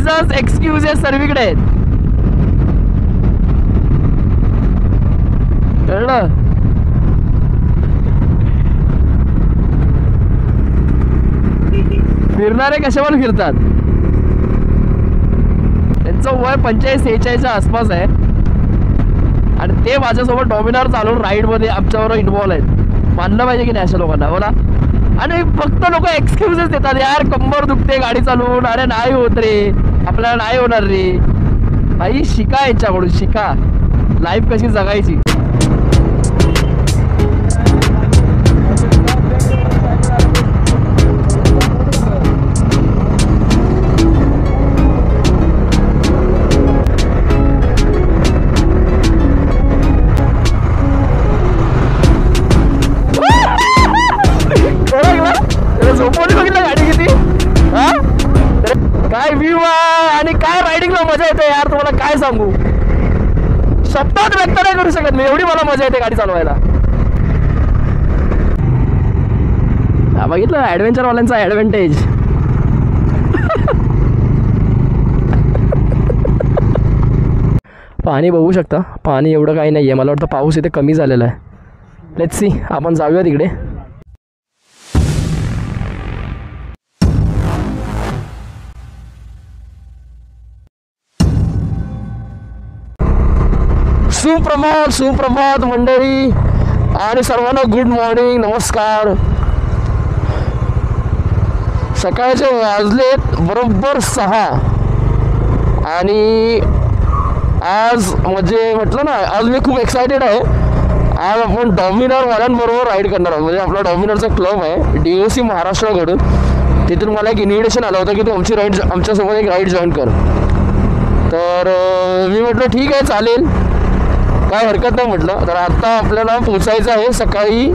Excuses सर्वीकडे आहेत. कळलं? फिरणारे कशावर फिरतात? त्यांचं वय 45-46च्या आसपास आहे आणि ते माझ्यासोबत डॉमिनर चालवून राईड मध्ये आमच्याबरोबर इन्व्हॉल्व आहेत. मानलं पाहिजे की नाही अशा लोकांना बोला. आणि फक्त लोक एक्सक्यूजेस देतात, यार कंबर दुखते गाडी चालवून, अरे नाही होत रे, आपल्याला नाही होणार रे. भाई शिका यांच्याकडून, शिका लाईफ कशी जगायची. झोपवली बघितलं गाडी किती, हा काय व्ह्यू आहे आणि काय रायडिंगला मजा येते यार, तुम्हाला काय सांगू, शब्दात व्यक्त नाही करू शकत मी, एवढी मला मजा येते गाडी चालवायला. बघितलं ऍडव्हेंचर वाल्यांचा ऍडव्हान्टेज. पाणी बघू शकता, पाणी एवढं काही नाही आहे, मला वाटतं पाऊस इथे कमी झालेला आहे. लेट्स सी, आपण जाऊया तिकडे. सुप्रभात सुप्रभात मंडळी आणि सर्वांना गुड मॉर्निंग, नमस्कार. सकाळचे वाजलेत बरोबर 6 आणि आज म्हणजे म्हटलं ना, आज मी खूप एक्सायटेड आहे. आज आपण डॉमिनरवाल्यांबरोबर राईड करणार आहोत. म्हणजे आपला डॉमिनरचा क्लब आहे DOC महाराष्ट्राकडून, तिथून मला एक इन्व्हिटेशन आलं होतं की तू आमची राईड, आमच्यासोबत एक राईड जॉईन कर. तर मी म्हटलं ठीक आहे चालेल, काय हरकत नाही म्हटलं. तर आता आपल्याला पोचायचं आहे सकाळी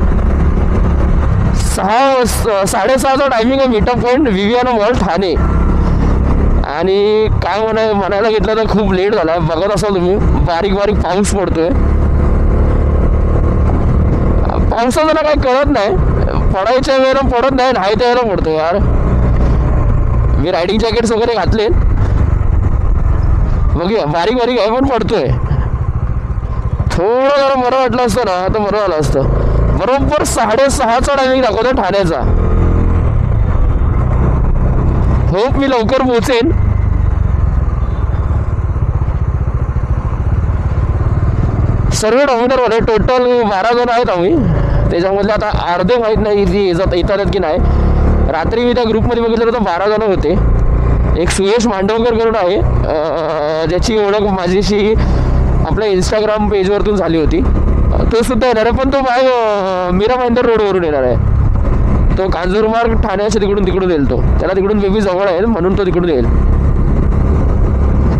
6:30चा टायमिंग आहे. Meetup point Viviana mall Thane. आणि काय म्हणायला घेतलं तर खूप लेट झाला आहे. बघत असाल तुम्ही, बारीक बारीक पाऊस पडतोय. पावसाचं ना काही कळत नाही, पडायच्या वेळेला पडत नाही, नाही त्या वेळेला पडतो यार. मी रायडिंग जॅकेट्स वगैरे घातले, बघूया बारीक बारीक आहे पण पडतोय. थोडं जरा बरं वाटलं असतं ना तर बरं झालं असतं. बरोबर 6:30चा टायमिंग दाखवतो ठाण्याचा. होप मी लवकर पोहोचेन. सर्व डॉमिनरवाले टोटल 12 जण आहेत आम्ही. त्याच्यामधले आता अर्धे माहीत नाही इथे येतात की नाही. रात्री मी त्या ग्रुपमध्ये बघितलं तर 12 जण होते. एक सुयश मांडवकर करून आहे, ज्याची ओळख माझीशी आपल्या इंस्टाग्राम पेजवरतून झाली होती. तो सुद्धा येणार आहे, पण तो मीरा भाईंदर रोडवरून येणार आहे. तो कांजूरमार्ग ठाण्याच्या तिकडून येईल. तो त्याला तिकडून बेबी जवळ आहे म्हणून तो तिकडून येईल.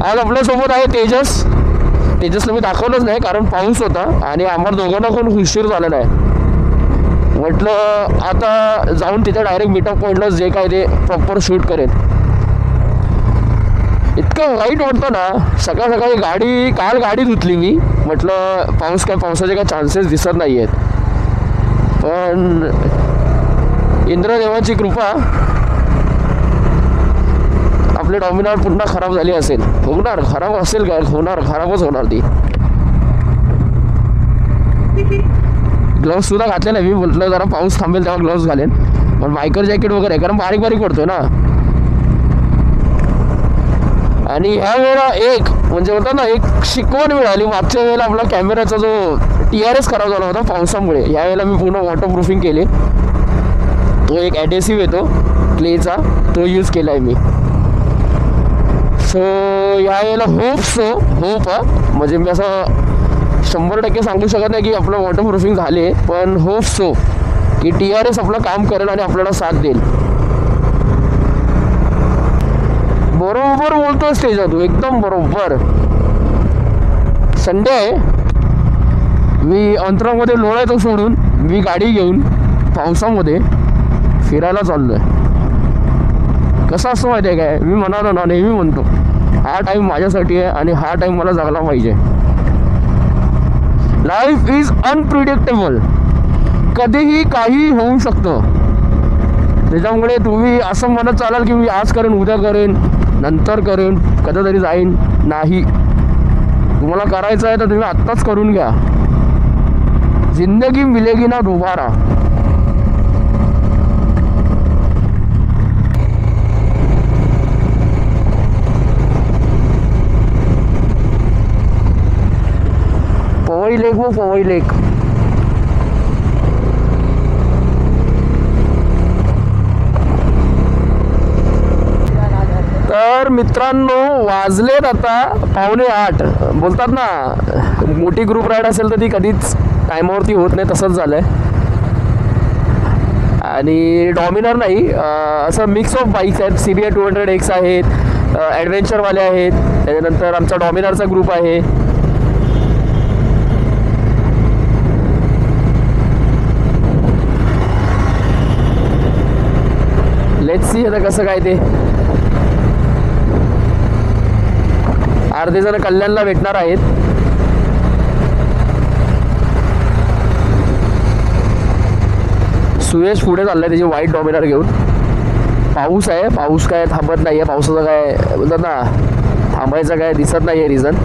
आज आपल्यासोबत आहे तेजस. तेजसला मी दाखवलंच नाही कारण पाऊस होता आणि आम्हाला दोघांना पण उशीर झालेला आहे. म्हटलं आता जाऊन तिथे डायरेक्ट मीटअप पॉईंटला जे काय ते प्रॉपर शूट करेल. इतकं वाईट वाटतं ना, सकाळ सकाळी काल गाडी धुतली मी. म्हटलं पावसाचे काय चान्सेस दिसत नाही आहेत, पण इंद्रदेवाची कृपा आपली डॉमिनर पुन्हा खराब झाली असेल. होणार खराब असेल काय, खराबच होणार ती. ग्लोव्स सुद्धा घातले नाही मी, म्हटलं जरा पाऊस थांबेल तेव्हा ग्लोव्स घालेन. पण बायकर जॅकेट वगैरे कारण बारीक बारीक पडतोय ना. आणि ह्या वेळेला एक म्हणजे होता ना, एक शिकवण मिळाली. मागच्या वेळेला आपला कॅमेराचा जो TRS खराब झाला होता पावसामुळे, यावेळेला मी पूर्ण वॉटरप्रूफिंग केले. तो एक ॲडेसिव्ह येतो क्लेचा, तो यूज केला आहे मी. सो यावेळेला होप म्हणजे मी असं 100% सांगू शकत नाही की आपलं वॉटरप्रूफिंग झाले, पण होप की TRS आपलं काम करेल आणि आपल्याला साथ देईल. बरोबर बोलतोय स्टेजा तू, एकदम बरोबर. संडे आहे, मी अंतरामध्ये लोळायचं सोडून मी गाडी घेऊन पावसामध्ये फिरायला चाललो आहे. कसं असं माहिती आहे काय, मी म्हणालो ना, नेहमी म्हणतो हा टाईम माझ्यासाठी आहे आणि हा टाईम मला जगला पाहिजे. लाईफ इज अनप्रिडिक्टेबल, कधीही काही होऊ शकतं. त्याच्यामुळे तुम्ही असं म्हणत चालाल की मी आज करेन उद्या करेन, नंतर करेन, कधीतरी जाईन, नाही. तुम्हाला करायचं आहे तर तुम्ही आत्ताच करून घ्या. जिंदगी मिलेगी ना दोबारा. पवई लेक वो पवई लेक. तर मित्रांनो वाजलेत आता 7:45. बोलतात ना मोठी ग्रुप राईड असेल तर ती कधीच टायमावरती होत नाही, तसंच झालंय. आणि डॉमिनर नाही, असं मिक्स ऑफ बाईक्स आहेत. CBR 200X आहेत, ॲडव्हेंचरवाले आहेत, त्याच्यानंतर आमचा डॉमिनरचा ग्रुप आहे. लेट्स सी आता कसं काय ते. अर्धे जण कल्याणला भेटणार आहेत. सुयश पुढे चाललाय त्याची व्हाईट डॉमिनर घेऊन. पाऊस आहे, पाऊस काय थांबत नाही आहे. पावसाचं काय बोलतात ना, थांबायचं काय दिसत नाही आहे रिझन.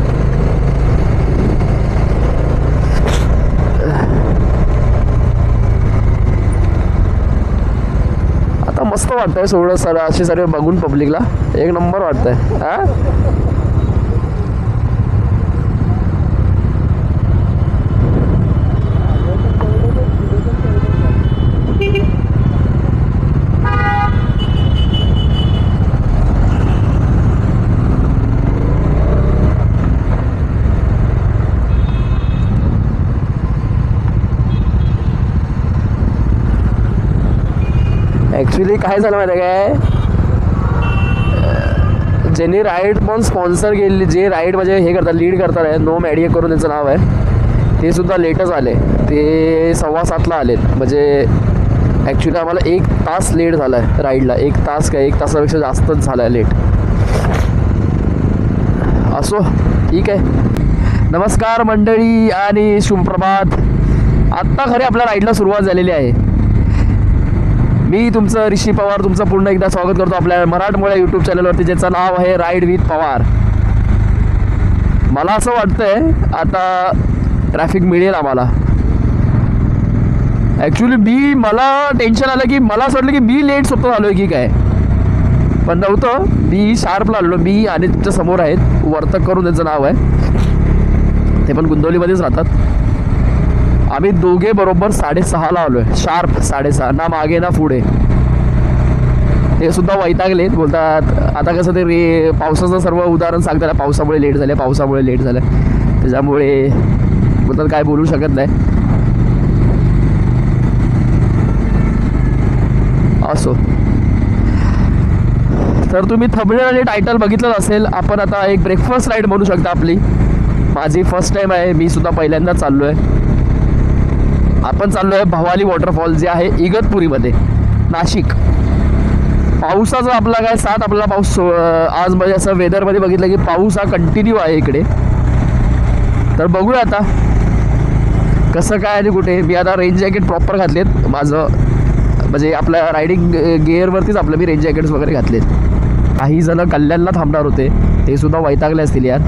आता मस्त वाटतंय सोडं सर असे सर्व बघून पब्लिकला एक नंबर वाटतंय. हा ॲक्च्युली काय झालं माहिती आहे काय, ज्यांनी राईड पण स्पॉन्सर केली, जे राईड म्हणजे हे करतात लीड करतात आहे, नो मॅडिए करून त्यांचं नाव आहे, ते सुद्धा लेटच आले. ते 7:15 आलेत. म्हणजे ॲक्च्युली आम्हाला 1 तास लेट झाला आहे राईडला. 1 तास काय 1 तासापेक्षा जास्तच झाला आहे लेट. असो ठीक आहे. नमस्कार मंडळी आणि शुभप्रभात. आत्ता खरे आपल्या राईडला सुरुवात झालेली आहे. मी तुमचं ऋषी पवार तुमचं पुन्हा एकदा स्वागत करतो आपल्या मराठमोळ्या यूट्यूब चॅनलवरती, ज्याचं नाव आहे राईड विथ पवार. मला असं वाटतंय आता ट्रॅफिक मिळेल आम्हाला. ॲक्च्युली मला टेन्शन आलं की मला असं वाटलं की मी लेट स्वतः आलो आहे की काय, पण नव्हतं. मी शार्पला आलो. मी आणि तुमच्या समोर आहेत, वर्तक करून त्यांचं नाव आहे, ते पण गुंदवलीमध्येच राहतात. आम्ही दोघे बरोबर 6:30ला आलो आहे, शार्प 6:30, ना मागे ना पुढे. ते सुद्धा वैतागलेत, बोलतात आता कसं ते पावसाचं सर्व उदाहरण सांगतात, पावसामुळे लेट झालं, पावसामुळे लेट झालं, त्याच्यामुळे बोलतात काय बोलू शकत नाही. असो, तर तुम्ही थंबनेल आणि टायटल बघितलं असेल. आपण आता एक ब्रेकफास्ट राईड म्हणू शकता आपली. माझी फर्स्ट टाईम आहे, मी सुद्धा पहिल्यांदाच चाललो आहे. आपण चाललो आहे भवाली वॉटरफॉल, जे आहे इगतपुरीमध्ये, नाशिक. पावसाचा आपला काय साथ, आपला पाऊस आज म्हणजे असं वेदरमध्ये बघितलं की पाऊस हा कंटिन्यू आहे इकडे. तर बघूया आता कसं काय आणि कुठे. मी आता रेन जॅकेट प्रॉपर घातलेत माझं, म्हणजे आपल्या रायडिंग गिअरवरतीच आपलं मी रेन जॅकेट्स वगैरे घातलेत. काही जण कल्याणला थांबणार होते, ते सुद्धा वैतागले असतील यार.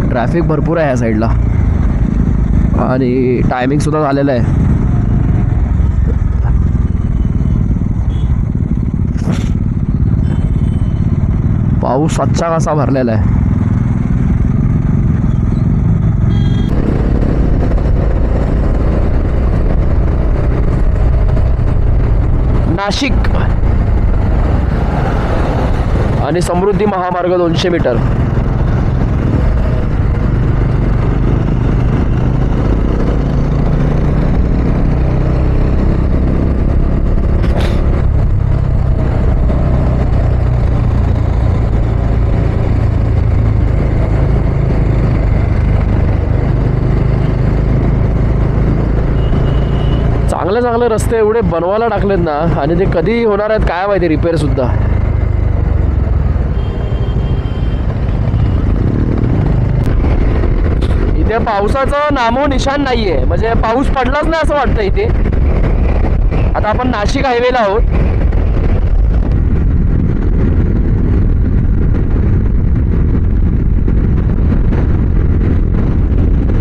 ट्रॅफिक भरपूर आहे ह्या साईडला आणि टायमिंगसुद्धा झालेलं आहे. पाऊस आजचा कसा भरलेला आहे. नाशिक आणि समृद्धी महामार्ग 200 मीटर. चांगले रस्ते एवढे बनवायला टाकलेत ना, आणि ते कधी होणार आहेत काय माहिती रिपेअर सुद्धा. इथे पावसाचं नामो निशाण नाहीये, म्हणजे पाऊस पडलाच नाही असं वाटतं इथे. आता आपण नाशिक हायवेला आहोत.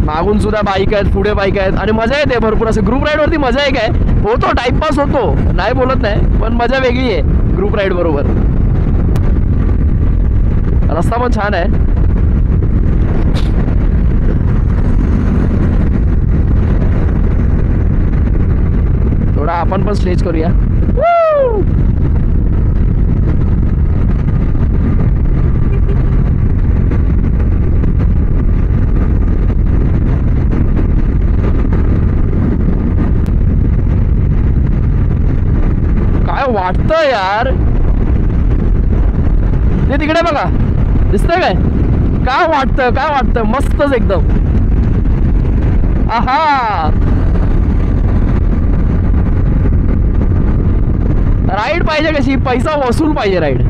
मागून सुद्धा बाईक आहेत, पुढे बाईक आहेत आणि मजा येते भरपूर. असं ग्रुप राईड वरती मजा एक आहे, होतो टाइमपास होतो, नाही बोलत नाही, पण मजा वेगळी आहे ग्रुप राईड बरोबर. रस्ता पण छान आहे. थोडा आपण पण स्ट्रेच करूया. काय वाटतं यार, ते तिकडे बघा, दिसतंय काय? काय वाटतं मस्तच एकदम. आहा, राईड पाहिजे कशी, पैसा वसूल पाहिजे राईड.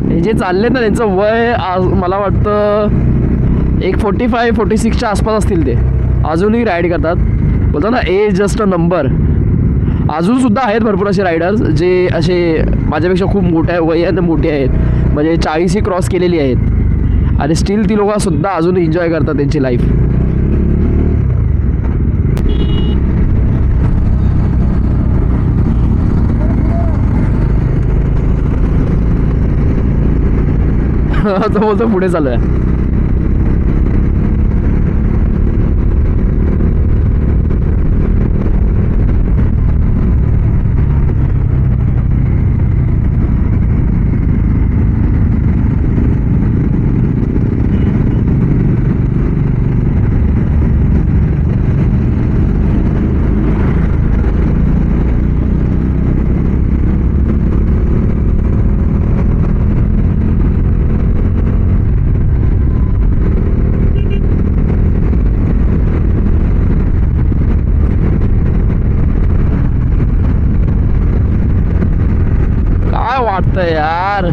हे जे चालले ना त्यांचं वय मला वाटतं एक 45-46च्या आसपास असतील. ते अजूनही राईड करतात. बोलतो ना एज जस्ट अ नंबर. अजून सुद्धा आहेत भरपूर असे रायडर्स जे असे माझ्यापेक्षा खूप मोठ्या वयाने मोठे आहेत, म्हणजे 40ही क्रॉस केलेली आहेत आणि स्टील ती लोक सुद्धा अजून एन्जॉय करतात त्यांची लाईफ. तो बोलतो पुढे चालू आहे. वाटतं यार.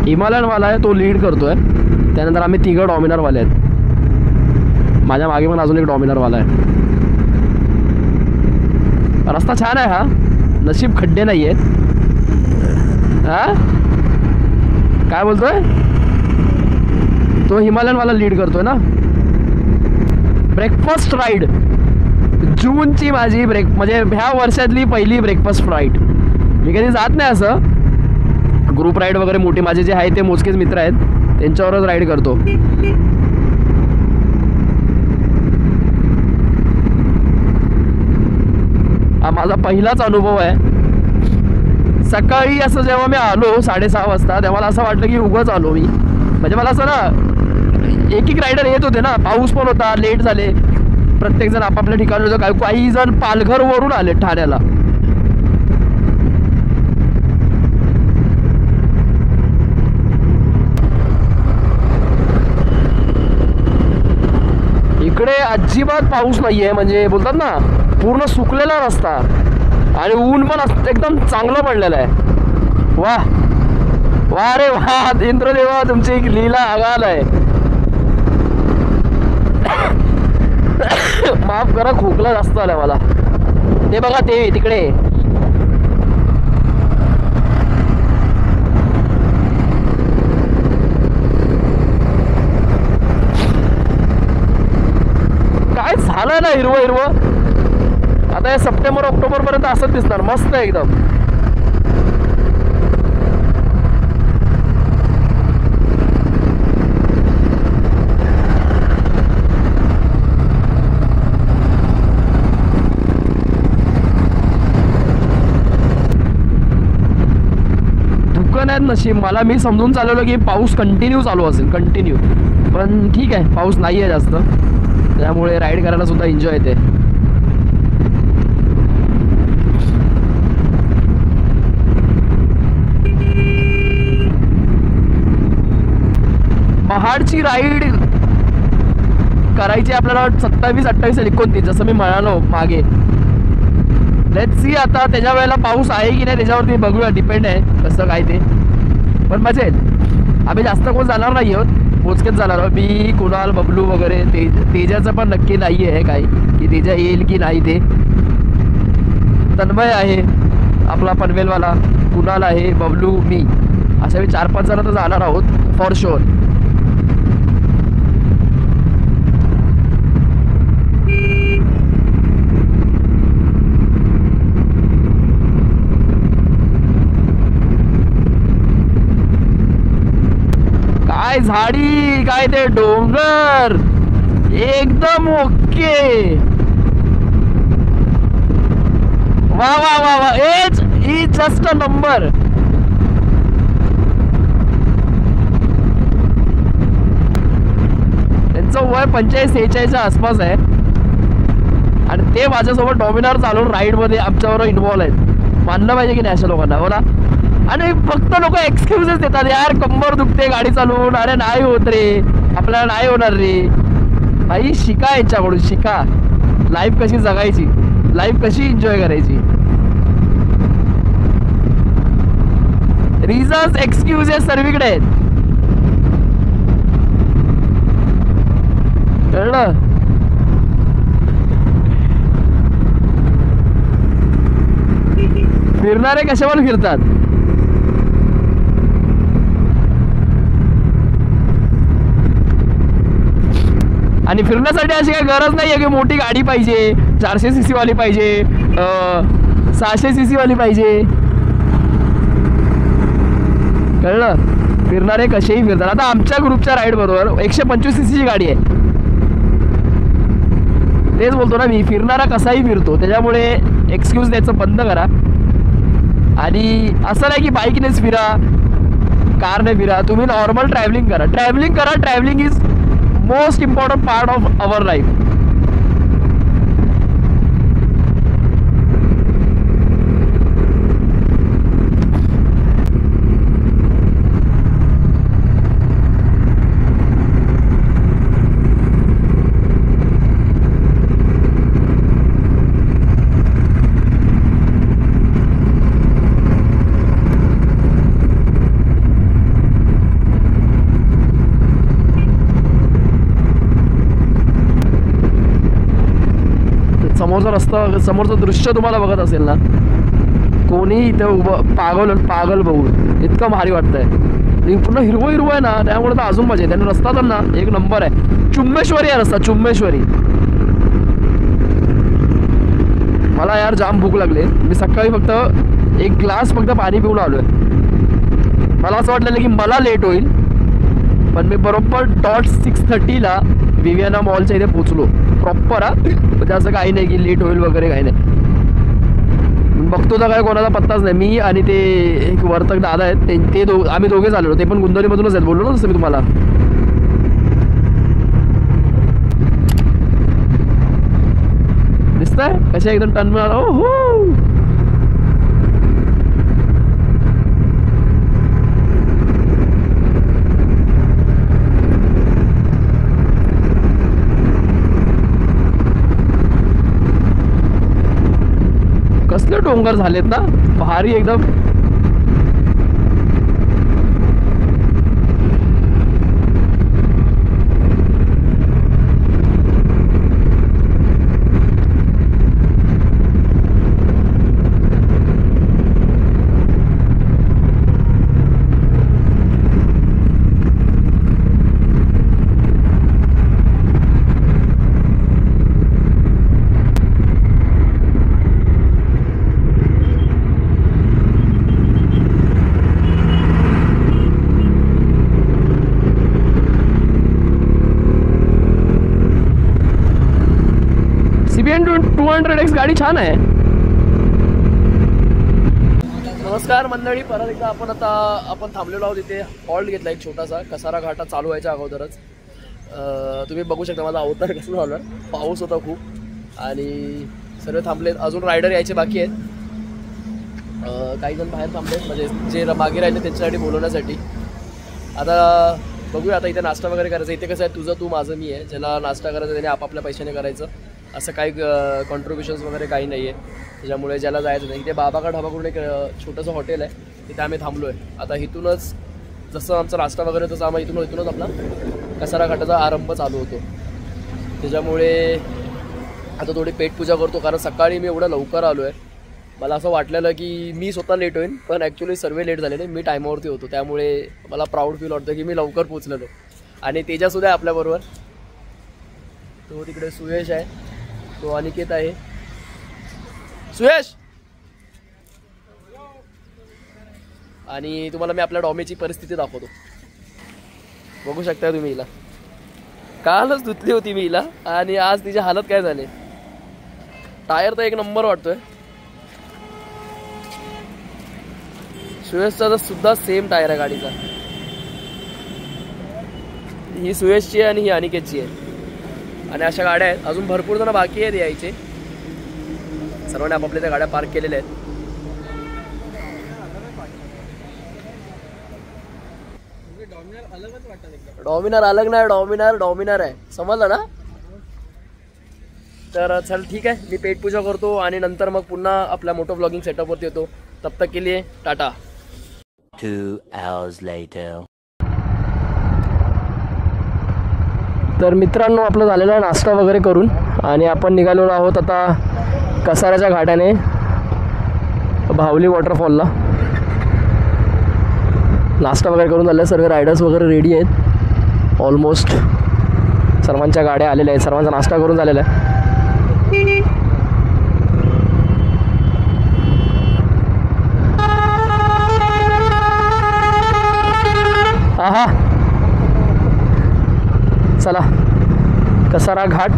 हिमालयनवाला आहे तो लीड करतोय, त्यानंतर आम्ही तिघं डॉमिनरवाले आहेत. माझ्या मागे पण अजून एक डॉमिनरवाला आहे. रस्ता छान आहे हा, नशीब खड्डे नाही आहेत. हा काय बोलतोय तो? हिमालयनवाला लीड करतोय ना. ब्रेकफास्ट राईड जूनची माझी म्हणजे ह्या वर्षातली पहिली ब्रेकफास्ट राईड. मी कधी जात नाही असं ग्रुप राईड वगैरे. मोठे माझे जे आहेत ते मोजकेच मित्र आहेत, त्यांच्यावरच राईड करतो. हा माझा पहिलाच अनुभव आहे. सकाळी असं जेव्हा मी आलो 6:30 वाजता, तेव्हा मला असं वाटलं की उगाच आलो मी. म्हणजे मला असं ना एक रायडर येत होते ना, पाऊस पण होता, लेट झाले, प्रत्येकजण आपापल्या ठिकाणी होतं. काही जण पालघरवरून आले ठाण्याला. इकडे अजिबात पाऊस नाहीये, म्हणजे बोलतात ना पूर्ण सुकलेला रस्ता आणि ऊन पण एकदम चांगलं पडलेलं आहे. वा वा रे वा, इंद्रदेवा तुमची एक लीला आगाल आहे. माफ करा, खोकला जास्त आला मला. ते बघा ते तिकडे काय झालं ना, हिरवं हिरवं. आता हे सप्टेंबर ऑक्टोबर पर्यंत असंच दिसणार, मस्त आहे एकदम. धुकं नाहीत नशीब. मला मी समजून चालवलं की पाऊस कंटिन्यू चालू असेल, कंटिन्यू. पण ठीक आहे, पाऊस नाही आहे जास्त, त्यामुळे राईड करायला सुद्धा एन्जॉय येते. महाडची राईड करायची आपल्याला 27, 28 आणि 29, जसं मी म्हणालो मागे. लेट्स सी आता त्याच्या वेळेला पाऊस आहे की नाही त्याच्यावरती बघूया, डिपेंड आहे कसं काय ते. पण मजा येईल. आम्ही जास्त कोण जाणार नाही आहोत, मोजकेच जाणार आहोत. मी, कुणाल, बबलू वगैरे. तेजाचं पण नक्की नाही आहे काय की तेजा येईल की नाही ते. तन्मय आहे आपला पनवेलवाला, कुणाल आहे, बबलू, मी, अशा मी 4-5 जण तर जाणार आहोत फॉर शुअर. काय झाडी, काय ते डोंगर, एकदम ओके. वा वा वा वा, age is just a number. त्यांचं वय 45-46च्या आसपास आहे आणि ते माझ्यासोबत डॉमिनार चालवून राईडमध्ये आमच्याबरोबर इन्व्हॉल्व आहेत. मानलं पाहिजे की नाही अशा लोकांना, बोला. आणि फक्त लोक एक्सक्युजेस देतात, यार कंबर दुखते गाडी चालवून, अरे नाही होत रे, आपल्याला नाही होणार रे. भाई शिका यांच्याकडून, शिका लाईफ कशी जगायची, लाईफ कशी एन्जॉय करायची. रिझन्स, एक्सक्युजेस सर्वीकडे आहेत, कळलं. फिरणारे कशावर फिरतात. आणि फिरण्यासाठी अशी काही गरज नाही आहे की मोठी गाडी पाहिजे, 400 cc वाली पाहिजे, 600 cc वाली पाहिजे, कळलं. फिरणारे कसेही फिरतात. आता आमच्या ग्रुपच्या राईड बरोबर 125 cc ची गाडी आहे. तेच बोलतो ना मी, फिरणारा कसाही फिरतो. त्याच्यामुळे एक्सक्यूज द्यायचं बंद करा. आणि असं नाही की बाईकनेच फिरा, कारने फिरा, तुम्ही नॉर्मल ट्रॅव्हलिंग करा. Travelling is most important part of our life. समोरचा रस्ता, समोरचं दृश्य तुम्हाला बघत असेल ना, कोणी इथे उभं पागल बघून इतकं भारी वाटतंय. पूर्ण हिरवं आहे ना, त्यामुळे तर अजून मजा येते. आणि रस्ता तर ना एक नंबर आहे. चुम्मेश्वरी आहे रस्ता, चुम्मेश्वरी. मला यार जाम भूक लागले. मी सकाळी फक्त एक ग्लास पाणी पिऊन आलोय. मला असं वाटलेलं की मला लेट होईल, पण मी बरोबर डॉट 6:30ला विवियाना मॉलच्या इथे पोचलो प्रॉपर. म्हणजे असं काही नाही की लेट होईल वगैरे, काही नाही. बघतो तर काय कोणाचा पत्ताच नाही. मी आणि ते एक वर्तक दादा आहेत, ते आम्ही दोघे झालेलो. ते पण गुंदवलीमधूनच आहेत, बोललो ना तसं मी तुम्हाला. दिसतंय कशा एकदम टन मिळाला. हो कसले डोंगर झालेत ना, भारी एकदम. CBN 200X गाडी छान आहे. नमस्कार मंडळी, परत एकदा आपण थांबलेलो आहोत इथे. हॉल्ट घेतला एक छोटासा, कसारा घाटा चालू व्हायच्या अगोदरच. तुम्ही बघू शकता माझा अवतार कसं झालं. पाऊस होता खूप आणि सर्व थांबलेत. अजून रायडर यायचे बाकी आहेत. काही जण बाहेर थांबलेत, म्हणजे जे मागे राहिले त्यांच्यासाठी बोलवण्यासाठी. आता बघूया आता इथे नाश्ता वगैरे करायचा. इथे कसं आहे, तुझं तू माझं मी आहे. ज्याला नाश्ता करायचा त्याने आपापल्या पैशाने करायचं, असं काही कॉन्ट्रीब्युशन्स वगैरे काही नाही आहे. त्याच्यामुळे ज्याला जायचं नाही, इथे बाबाका ढाबा करून एक छोटंसं हॉटेल आहे, तिथे आम्ही थांबलो आहे. आता इथूनच जसं आमचा नाश्ता वगैरे तसं आम्ही इथूनच आपला कसारा घाटाचा आरंभ चालू होतो. त्याच्यामुळे आता थोडी पेटपूजा करतो, कारण सकाळी मी एवढं लवकर आलो आहे. मला असं वाटलेलं की मी स्वतः लेट होईन, पण ॲक्च्युली सर्व लेट झालेले. मी टायमावरती होतो, त्यामुळे मला प्राऊड फील वाटतं की मी लवकर पोचलेलो. आणि तेजासुद्धा आहे आपल्याबरोबर. तो तिकडे सुयश आहे, तो अनिकेत आहे. सुयश, आणि तुम्हाला मी आपल्या डॉमीची परिस्थिती दाखवतो. बघू शकता तुम्ही हिला. कालच धुतली होती मी हिला, आणि आज तिची हालत काय झाली. टायर तर एक नंबर वाटतोय. सुयशचा सुद्धा सेम टायर आहे गाडीचा. ही सुयशची आहे आणि ही अनिकेतची आहे. आणि अशा गाड्या आहेत, अजून भरपूर जण बाकी आहेत यायचे. सर्वांनी आपापल्या त्या गाड्या पार्क केलेल्या आहेत. डॉमिनर अलग नाही, डॉमिनर आहे, समजलं ना. तर चल ठीक आहे, मी पेटपूजा करतो आणि नंतर मग पुन्हा आपल्या मोटो ब्लॉगिंग सेटअपवरती येतो. तब तक के लिए टाटा. 2 hours later. तर मित्रांनो, आपलं झालेलं आहे नाश्ता वगैरे करून, आणि आपण निघालेलो आहोत आता कसाऱ्याच्या घाटाने भावली वॉटरफॉलला. नाश्ता वगैरे करून झालं, सर्व रायडर्स वगैरे रेडी आहेत. ऑलमोस्ट सर्वांच्या गाड्या आलेल्या आहेत, सर्वांचा नाश्ता करून झालेला आहे. आहा, चला कसारा घाट.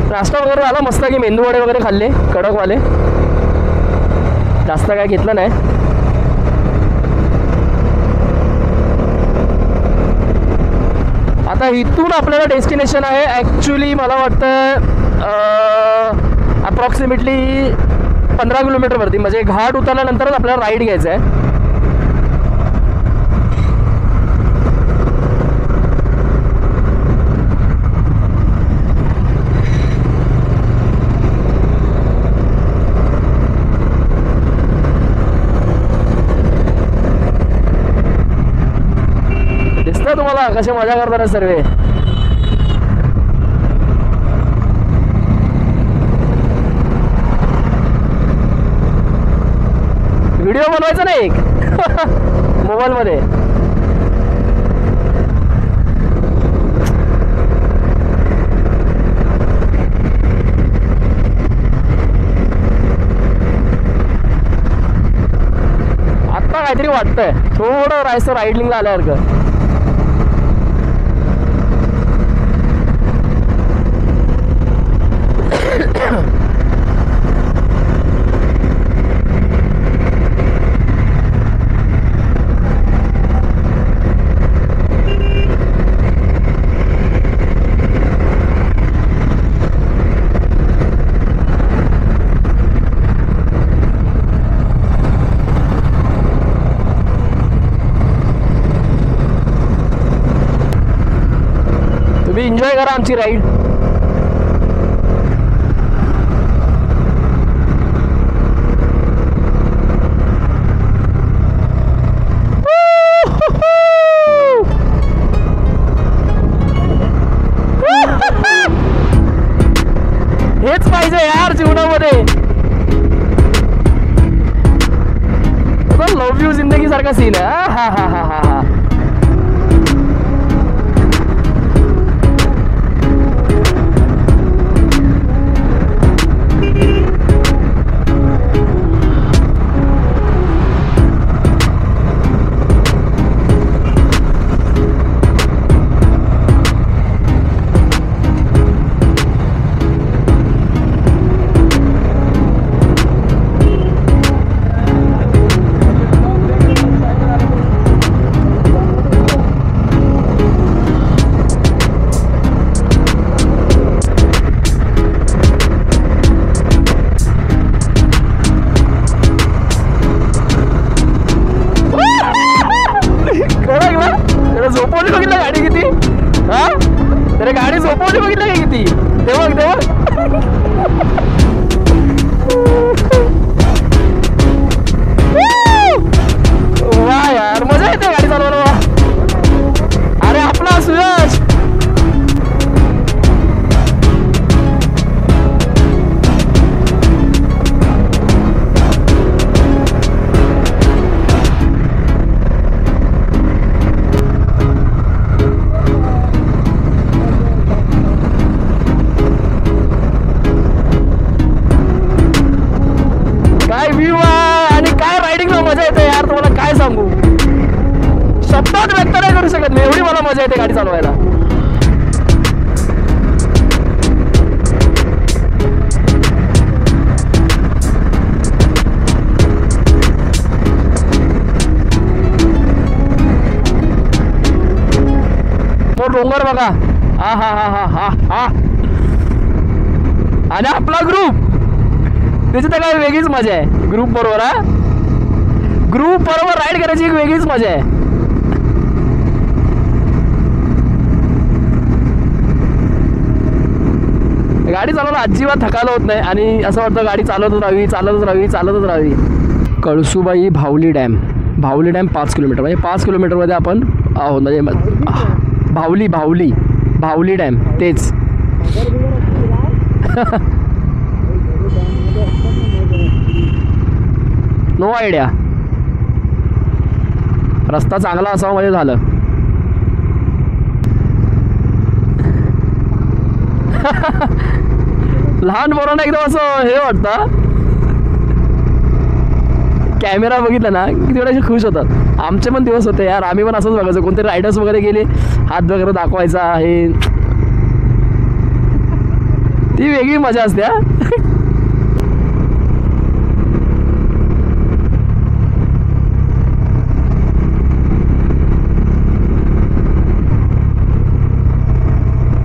नाश्ता वगैरे आला मस्त, की मेंदू वडे वगैरे खाल्ले कडकवाले, जास्त काय घेतलं नाही. आता इथून आपल्याला डेस्टिनेशन आहे ॲक्च्युली मला वाटतं अप्रॉक्सिमेटली 15 किलोमीटरवरती, म्हणजे घाट उतरल्यानंतरच आपल्याला राईड घ्यायचं आहे. दिसतं तुम्हाला कसे मजा करताना सर्व. व्हिडिओ बनवायचा नाही एक मोबाईलमध्ये. आत्ता काहीतरी वाटतंय, थोडं राहायचं रायडिंगला आल्यासारखं. तुम्ही एन्जॉय करा आमची राईड. हेच पाहिजे यार जीवनामध्ये. लव्ह यू जिंदगी सारखा सीन आहे. हा हा हा हा हा. झोपवली बघितलं गाडी किती, हा तरी गाडी झोपवली बघितलं का किती, ते बघ ते बघ. वा यार मजा येते गाडी चालवायला वा. अरे आपला सुयश काय व्ह्यू आहे आणि काय रायडिंगला मजा येते यार, तुम्हाला काय सांगू, शब्दात व्यक्त नाही करू शकत मी, एवढी मला मजा येते गाडी चालवायला. तो डोंगर बघा, हा हा हा हा हा हा, आणि आपला ग्रुप, त्याची तर काय वेगळीच मजा आहे ग्रुप बरोबर. हा ग्रुप बरोबर राईड करायची एक वेगळीच मजा आहे. गाडी चालवणं अजिबात थकायला होत नाही आणि असं वाटतं गाडी चालवतच राहावी चालवतच राहावी चालवतच राहावी. कळसुबाई भावली डॅम, भावली डॅम 5 किलोमीटर, म्हणजे 5 किलोमीटरमध्ये आपण आहोत. म्हणजे भावली भावली भावली डॅम तेच. नो आयडिया, रस्ता चांगला असावा म्हणजे झालं. लहान पोरांना एकदम असं हे वाटतं, कॅमेरा बघितला ना की तेवढे असे खुश होतात. आमचे पण दिवस होते यार, आम्ही पण असंच बघायचो, कोणतरी रायडर्स वगैरे गेले हात वगैरे दाखवायचा, हे ती वेगळी मजा असते. हा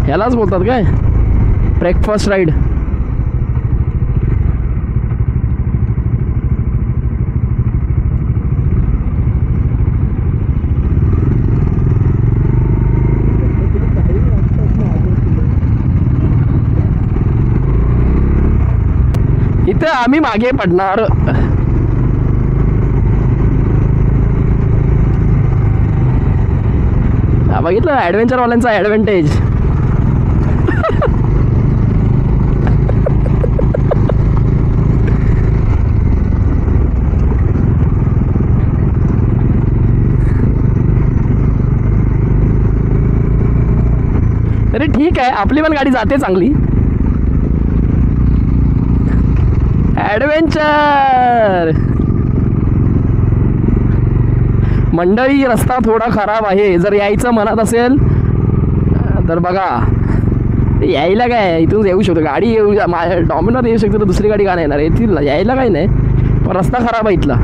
ह्यालाच बोलतात काय ब्रेकफास्ट राईड. इथे आम्ही मागे पडणार. बघितलं ॲडव्हेंचरवाल्यांचा ॲडव्हान्टेज. तरी ठीक आहे, आपली पण गाडी जाते चांगली. ॲडव्हेंचर मंडळी, रस्ता थोडा खराब आहे, जर यायचं म्हणत असेल तर बघा यायला काय इथून येऊ शकतो, गाडी येऊ डॉमिनर येऊ शकतो तर दुसरी गाडी का नाही येणार, येतील ना, यायला काही नाही, पण रस्ता खराब आहे इथला.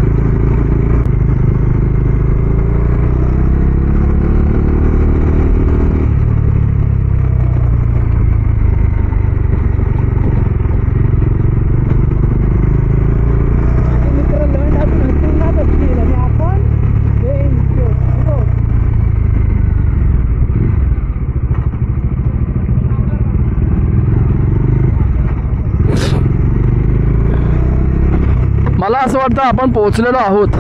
मला असं वाटतं आपण पोहोचलेलो आहोत.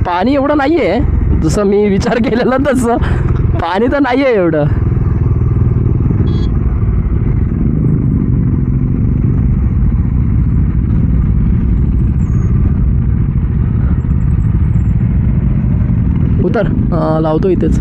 पाणी एवढं नाही आहे जसं मी विचार केलेला, तसं पाणी तर नाही आहे एवढं. उतर, लावतो इथेच.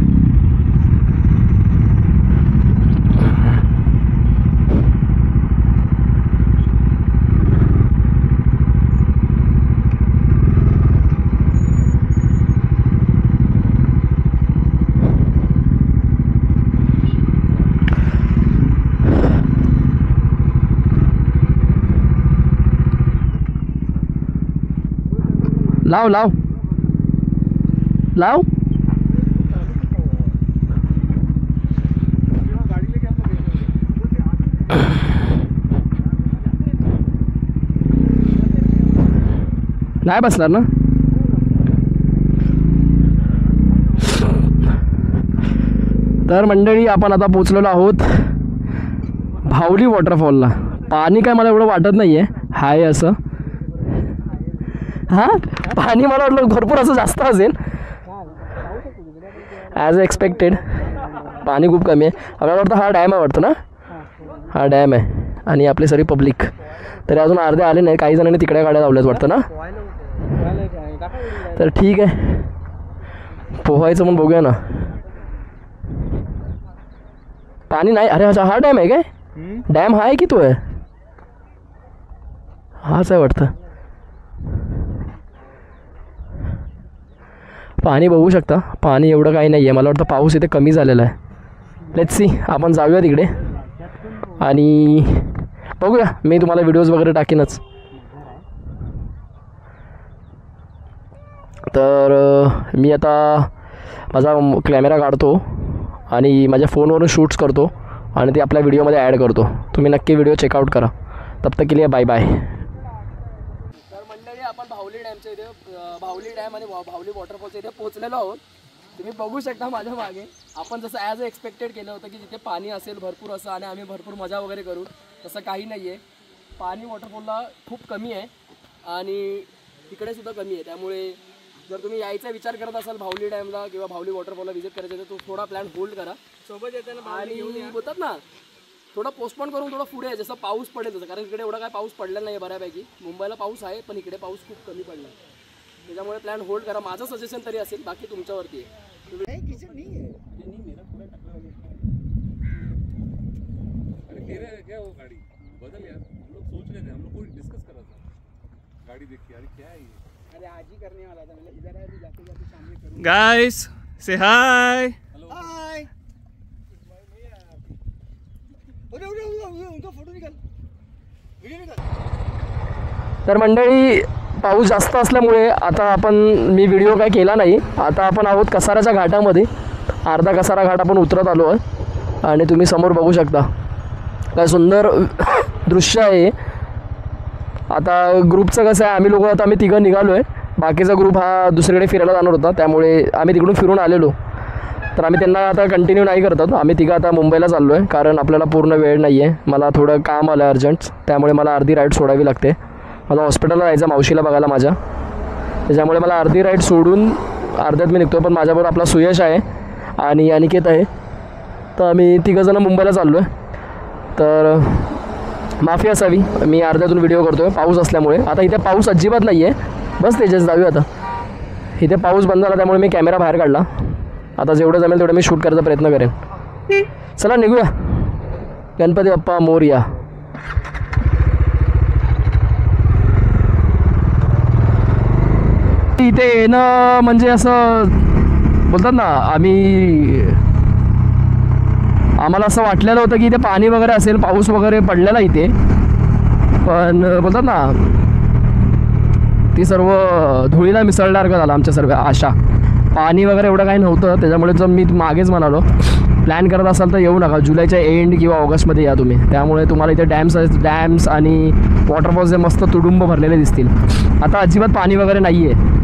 लाव लाव लाव. नाही बसणार ना. तर मंडळी आपण आता पोचलेलो आहोत भावली वॉटरफॉलला. पाणी काय मला एवढं वाटत नाही आहे असं. हां पाणी मला वाटलं भरपूर असं जास्त असेल ॲज एक्सपेक्टेड. पाणी खूप कमी आहे. आपल्याला वाटतं हा डॅम आहे वाटतं ना. हा डॅम आहे आणि आपली सगळी पब्लिक तरी अजून अर्धे आले नाही. काही जणांनी तिकडे गाड्या लावल्याच वाटतं ना. तर ठीक आहे पोहायचं पण बघूया ना. पाणी नाही. अरे अच्छा हा डॅम आहे काय. डॅम हा आहे की तो आहे. हाच आहे वाटतं. पाणी बघू शकता. पाणी एवढं काही नाही आहे. मला वाटतं पाऊस इथे कमी झालेला आहे. लेट्स सी आपण जाऊया तिकडे आणि बघूया. मी तुम्हाला व्हिडिओज वगैरे टाकीनच. तर मी आता माझा कॅमेरा काढतो आणि माझ्या फोनवरून शूट्स करतो आणि ते आपल्या व्हिडिओमध्ये ॲड करतो. तुम्ही नक्की व्हिडिओ चेकआउट करा. तब तक के लिए बाय बाय. तर मंडळी आपण भावली डॅमच्या इथे भावली डॅम आणि भावली वॉटरफॉलच्या इथे पोहोचलेलो आहोत. तुम्ही बघू शकता माझ्या मागे. आपण जसं ॲज एक्सपेक्टेड केलं होतं की जिथे पाणी असेल भरपूर असं आणि आम्ही भरपूर मजा वगैरे करू, तसं काही नाही आहे. पाणी वॉटरफॉलला खूप कमी आहे आणि तिकडे सुद्धा कमी आहे. त्यामुळे जर तुम्ही यायचा विचार करत असाल भावली डॅमला किंवा भावली वॉटरफॉलला व्हिजिट करायचं तर तो थोडा प्लॅन होल्ड करा. सोबत येताना आणि बोलतात ना थोडा पोस्टपोन करून थोडं पुढे जसं पाऊस पडेल तसं. कारण इकडे एवढा काय पाऊस पडलेला नाही आहे बऱ्यापैकी. मुंबईला पाऊस आहे पण इकडे पाऊस खूप कमी पडला. त्याच्यामुळे प्लॅन होल्ड करा. माझं सजेशन तरी असेल. बाकी तुमच्यावरती आहे. Guys, say hi. Hello. Hi. उनका फोटो निकाल. तर मंडळी पाऊस जास्त असल्यामुळे आता मी व्हिडिओ काय केला नाही. आता आपण आहोत कसाराच्या घाटामध्ये. अर्धा कसारा घाट आपण उतरत आलो आहे आणि तुम्ही समोर बघू शकता काय सुंदर दृश्य आहे. आता ग्रुपचं कसं आहे आम्ही तिघं निघालो आहे. बाकीचा ग्रुप हा दुसरीकडे फिरायला जाणार होता त्यामुळे आम्ही तिकडून फिरून आलेलो. तर आम्ही त्यांना आता कंटिन्यू नाही करतात. आम्ही तिघं आता मुंबईला चाललो आहे कारण आपल्याला पूर्ण वेळ नाही आहे. मला थोडं काम आलं अर्जंट. त्यामुळे मला अर्धी राईड सोडावी लागते. मला हॉस्पिटलला जायचं मावशीला बघायला माझ्या. त्याच्यामुळे मला अर्धी राईड सोडून अर्ध्यात मी निघतो. पण माझ्याबरोबर आपला सुयश आहे आणि अनिकेत आहे. तर आम्ही तिघंजणं मुंबईला चाललो आहे. तर माफी असावी मी अर्ध्यातून व्हिडिओ करतो आहे पाऊस असल्यामुळे. आता इथे पाऊस अजिबात नाही आहे. बस तेजस जाऊया आता. इथे पाऊस बंद झाला त्यामुळे मी कॅमेरा बाहेर काढला. आता जेवढं जमेल तेवढं मी शूट करायचा प्रयत्न करेन. चला निघूया. गणपती बाप्पा मोरया. इथे येणं म्हणजे असं बोलतात ना आम्हाला असं वाटलेलं होतं की इथे पाणी वगैरे असेल, पाऊस वगैरे पडलेला इथे. पण बोलतात ना ती सर्व धुळीला मिसळल्यासारखं झालं आमच्या सर्व आशा. पाणी वगैरे एवढं काही नव्हतं. त्याच्यामुळे जर मी मागेच म्हणालो प्लॅन करत असाल तर येऊ नका. जुलैच्या एंड किंवा ऑगस्टमध्ये या तुम्ही. त्यामुळे तुम्हाला इथे डॅम्स आणि वॉटरफॉल्स हे मस्त तुडुंब भरलेले दिसतील. आता अजिबात पाणी वगैरे नाही आहे.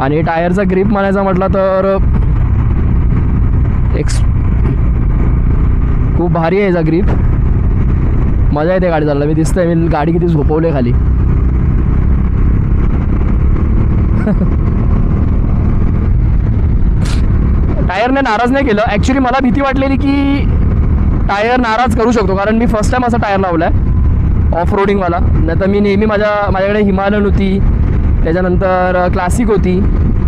आणि टायरचा ग्रीप म्हणायचा म्हटलं तर खूप भारी आहे याचा ग्रीप. मजा येते गाडी चालला. मी दिसतंय मी गाडी किती झोपवले खाली. टायरने नाराज नाही केलं. ॲक्च्युली मला भीती वाटलेली की टायर नाराज करू शकतो कारण मी फर्स्ट टाईम असा टायर लावला आहे ऑफ रोडिंगवाला. नाही तर मी नेहमी माझ्याकडे हिमालयन होती, त्याच्यानंतर क्लासिक होती.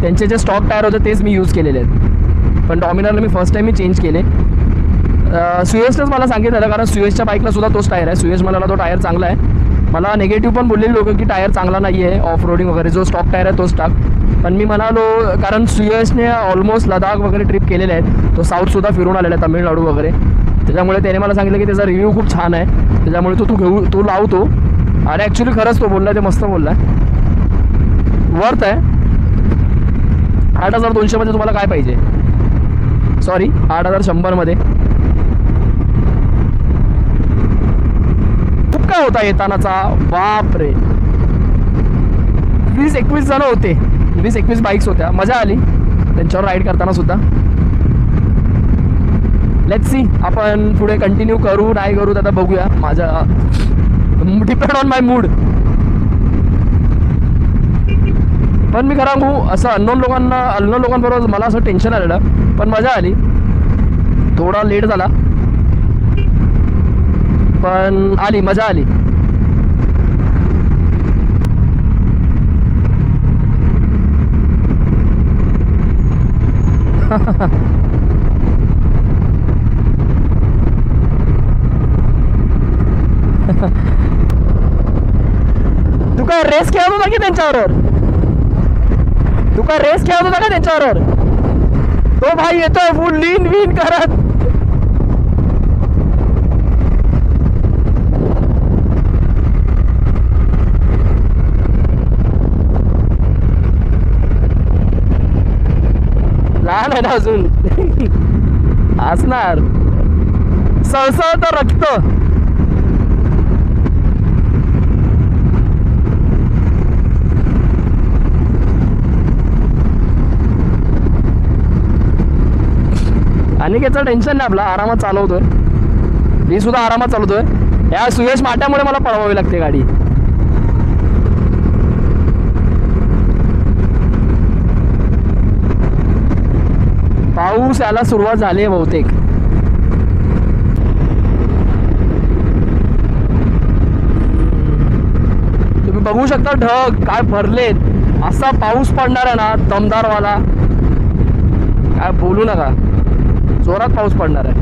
त्यांचे जे स्टॉक टायर होते तेच मी यूज केलेले आहेत. पण डॉमिनरला मी फर्स्ट टाईम चेंज केले. सुयशनंच मला सांगितलं कारण सुयशच्या बाईकला सुद्धा तोच टायर आहे. सुयश मला तो टायर चांगला आहे. मला निगेटिव्ह पण बोललेले लोक की टायर चांगला नाही आहे ऑफ रोडिंग वगैरे. जो स्टॉक टायर आहे तोच टाक. पण मी म्हणालो कारण सुयशने ऑलमोस्ट लडाख वगैरे ट्रिप केलेले आहेत. तो साऊथसुद्धा फिरून आलेला आहे, तामिळनाडू वगैरे. त्याच्यामुळे त्याने मला सांगितलं की त्याचा रिव्ह्यू खूप छान आहे. त्याच्यामुळे तू लावतो. आणि ॲक्च्युली खरंच तो बोलला, ते मस्त बोलला. वर्थ आहे. 8200 तुम्हाला काय पाहिजे. सॉरी 8100 खूप काय होता येतानाचा. बाप रे 20-21 जण होते, 20-21 बाईक्स होत्या. मजा आली त्यांच्यावर राईड करताना सुद्धा. लेट्स सी आपण पुढे कंटिन्यू करू नाही करू आता बघूया. माझा डिपेंड ऑन माय मूड. पण मी खरं सांगू असं अननोन लोकांबरोबर मला असं टेन्शन आलेलं, पण मजा आली. थोडा लेट झाला पण आली, मजा आली. तू काय रेस खेळत होता की त्यांच्याबरोबर? तू काय रेस खेळत होता का त्यांच्याबरोबर? तो भाई येतोय फुल लीन विन करत. लहान आहे ना अजून. असणार सळसळतं रक्त. अनिकेतचं टेन्शन नाही, आपला आरामात चालवतोय. मी सुद्धा आरामात चालवतोय. या सुयश माट्यामुळे मला पळवावी लागते गाडी. पाऊस याला सुरुवात झाली आहे बहुतेक. तुम्ही बघू शकता ढग काय भरलेत. असा पाऊस पडणार आहे ना दमदारवाला, काय बोलू नका. जोरात पाऊस पडणार आहे.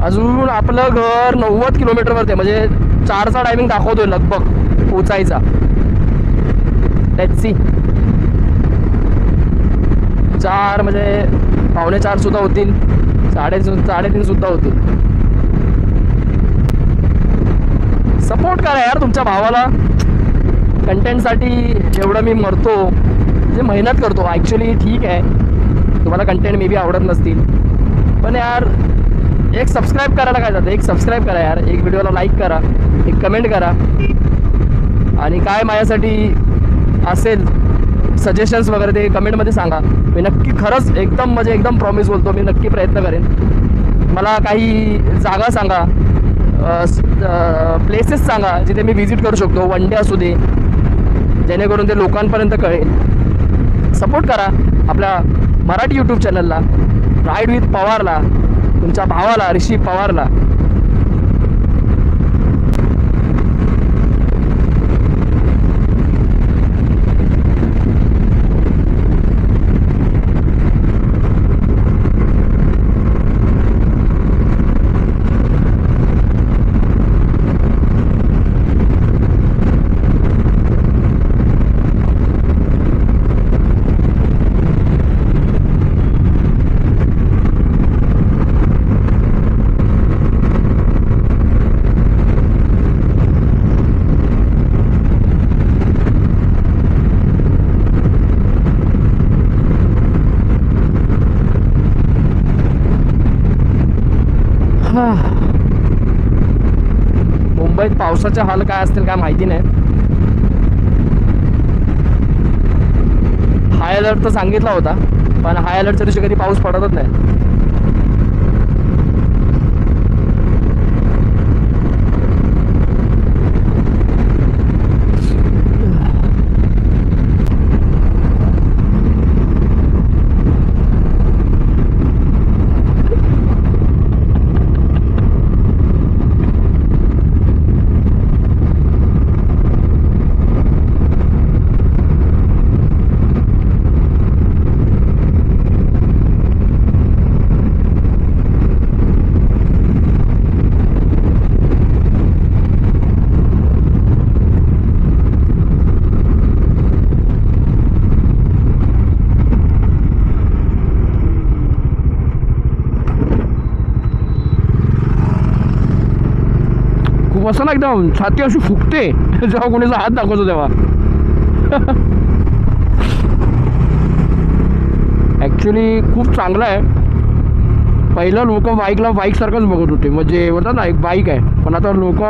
अजून आपलं घर 90 किलोमीटरवरती आहे, म्हणजे 4चा टायमिंग दाखवतोय लगभग पोचायचा. लेट्स सी 4 म्हणजे 3:45 सुद्धा होतील, 3:30 सुद्धा होतील. सपोर्ट करा यार तुमच्या भावाला. कंटेंटसाठी जेवढं मी मरतो, म्हणजे मेहनत करतो ॲक्च्युली. ठीक आहे तुम्हाला कंटेंट मे बी आवडत नसतील, पण यार एक सबस्क्राईब करायला काय जातं. एक सबस्क्राईब करा यार, एक व्हिडिओला लाईक करा, एक कमेंट करा, आणि काय माझ्यासाठी असेल सजेशन्स वगैरे ते कमेंटमध्ये सांगा. मी नक्की खरंच एकदम म्हणजे एकदम प्रॉमिस बोलतो, मी नक्की प्रयत्न करेन. मला काही जागा सांगा, प्लेसेस सांगा जिथे मी व्हिजिट करू शकतो. वन डे असू दे, जेणेकरून ते लोकांपर्यंत कळेल. सपोर्ट करा आपल्या मराठी यूट्यूब चॅनलला, राईड विथ पवारला, तुमच्या भावाला ऋषी पवारला. मुंबईत पावसाचे हाल काय असतील काय माहिती नाही. हाय अलर्ट तर सांगितला होता, पण हाय अलर्टच्या दिवशी कधी पाऊस पडतच नाही. असं ना एकदम छाती अशी फुगते जेव्हा कोणीचा हात दाखवतो तेव्हा. ॲक्च्युली खूप चांगलं आहे. पहिलं लोक बाईकला बाईकसारखंच बघत होते, म्हणजे बोलतात ना एक बाईक आहे, पण आता लोक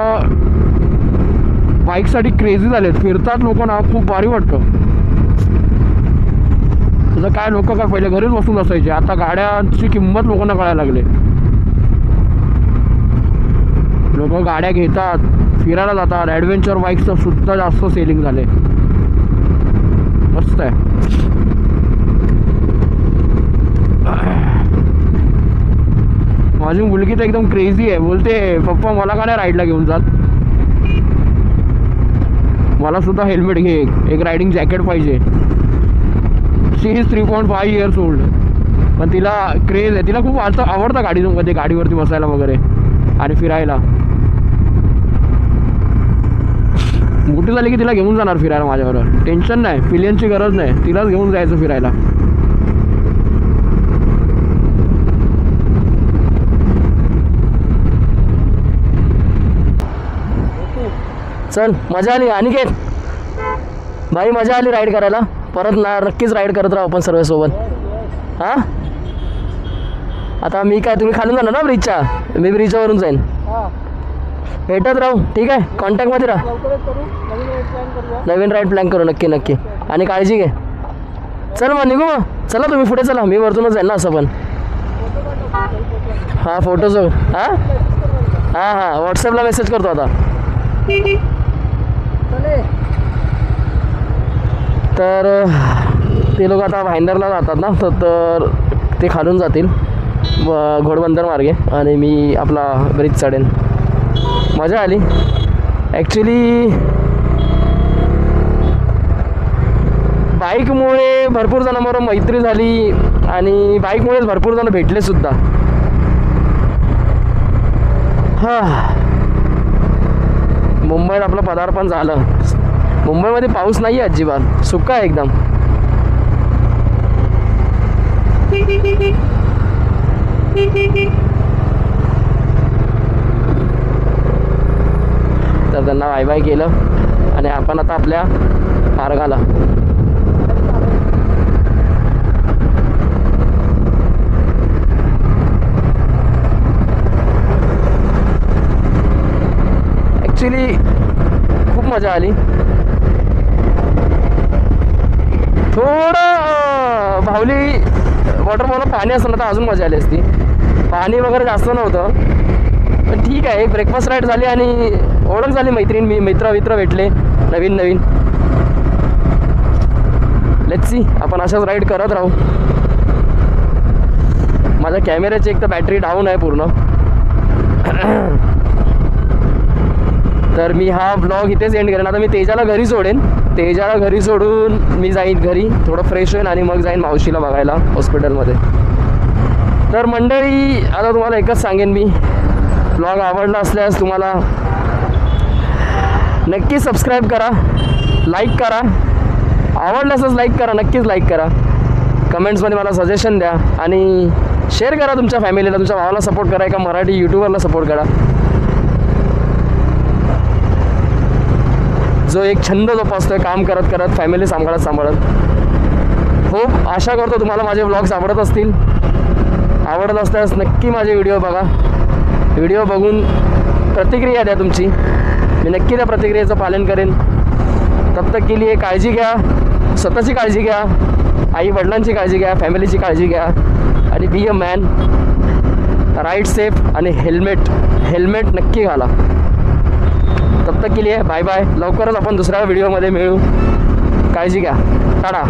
बाईकसाठी क्रेझी झालेत, फिरतात लोक ना, खूप भारी वाटतं. तुझं काय लोक काय पहिले घरीच बसून असायचे, आता गाड्यांची किंमत लोकांना कळायला लागले. लोक गाड्या घेतात, फिरायला जातात. ॲडव्हेंचर बाईक्सचं सुद्धा जास्त सेलिंग झाले. मस्त आहे. माझी मुलगी तर एकदम क्रेझी आहे, बोलते पप्पा मला का नाही राईडला घेऊन जात, मला सुद्धा हेल्मेट घे, एक रायडिंग जॅकेट पाहिजे. शी इज 3.5 years ओल्ड, पण तिला क्रेज आहे, तिला खूप आवडतं गाडीमध्ये, गाडीवरती बसायला वगैरे आणि फिरायला. मोठी झाली की तिला घेऊन जाणार फिरायला माझ्याबरोबर, टेन्शन नाही, पिलियनची गरज नाही, तिलाच घेऊन जायचं फिरायला. चल मजा आली. अनिकेत भाई मजा आली राईड करायला, परत ना नक्कीच राईड करत राहू आपण सर्वसोबत. हां आता मी काय, तुम्ही खालून जाणार ना ब्रिजच्या, मी ब्रिजवरून जाईन, भेटत राहू. ठीक आहे, कॉन्टॅक्टमध्ये राहा. नवीन राईड प्लॅन करू नक्की नक्की, आणि काळजी घे. चल मग निघू मग, चला तुम्ही पुढे चला, मी वरतूनच जाईन ना असं पण. हां फोटोज हां हां हां व्हॉट्सअपला मेसेज करतो आता. तर ते लोक आता भाईंदरला जातात ना, तर ते खालून जातील घोडबंदर मार्गे आणि मी आपला ब्रिज चढेन. मजा आली ॲक्च्युली. बाईकमुळे भरपूर जणांबरोबर मैत्री झाली आणि बाईकमुळेच भरपूर जण भेटले सुद्धा. हां मुंबईत आपलं पदार्पण झालं. मुंबईमध्ये पाऊस नाही आहे अजिबात, सुका आहे एकदम. तर त्यांना बाय बाय केलं आणि आपण आता आपल्या मार्गाला. ॲक्च्युली खूप मजा आली. थोडं भावली वॉटरफॉलला पाणी असतं ना तर अजून मजा आली असती. पाणी वगैरे जास्त नव्हतं, पण ठीक आहे. एक ब्रेकफास्ट राईड झाली आणि ओळख झाली, मित्र भेटले नवीन. लेट्स सी, आपण अशाच राईड करत राहू. माझ्या कॅमेऱ्याची एक तर बॅटरी डाऊन आहे पूर्ण. तर मी हा ब्लॉग इथेच एंड करेन. आता मी तेजाला घरी सोडेन, तेजाला घरी सोडून मी जाईन घरी, थोडं फ्रेश होईन आणि मग जाईन मावशीला बघायला हॉस्पिटलमध्ये. तर मंडळी आता तुम्हाला एकच सांगेन मी, ब्लॉग आवडला असल्यास तुम्हाला नक्की सबस्क्राईब करा, लाईक करा. आवडलं असंच लाईक करा, नक्कीच लाईक करा. कमेंट्समध्ये मला सजेशन द्या आणि शेअर करा तुमच्या फॅमिलीला, तुमच्या भावाला सपोर्ट करा, एका मराठी यूट्यूबरला सपोर्ट करा जो एक छंद जोपासतोय काम करत करत, फॅमिली सांभाळत. खूप आशा करतो तुम्हाला माझे व्लॉग्स आवडत असतील. आवडत असल्यास नक्की माझे व्हिडिओ बघा. व्हिडिओ बघून प्रतिक्रिया द्या तुमची, मी नक्की त्या प्रतिक्रियेचं पालन करेन. तब तक के लिए काळजी घ्या, स्वतःची काळजी घ्या, आई वडिलांची काळजी घ्या, फॅमिलीची काळजी घ्या आणि be a man. Ride safe आणि हेल्मेट नक्की घाला. तब तक के लिए बाय बाय. लवकरच आपण दुसऱ्या व्हिडिओमध्ये मिळू. काळजी घ्या. टाटा.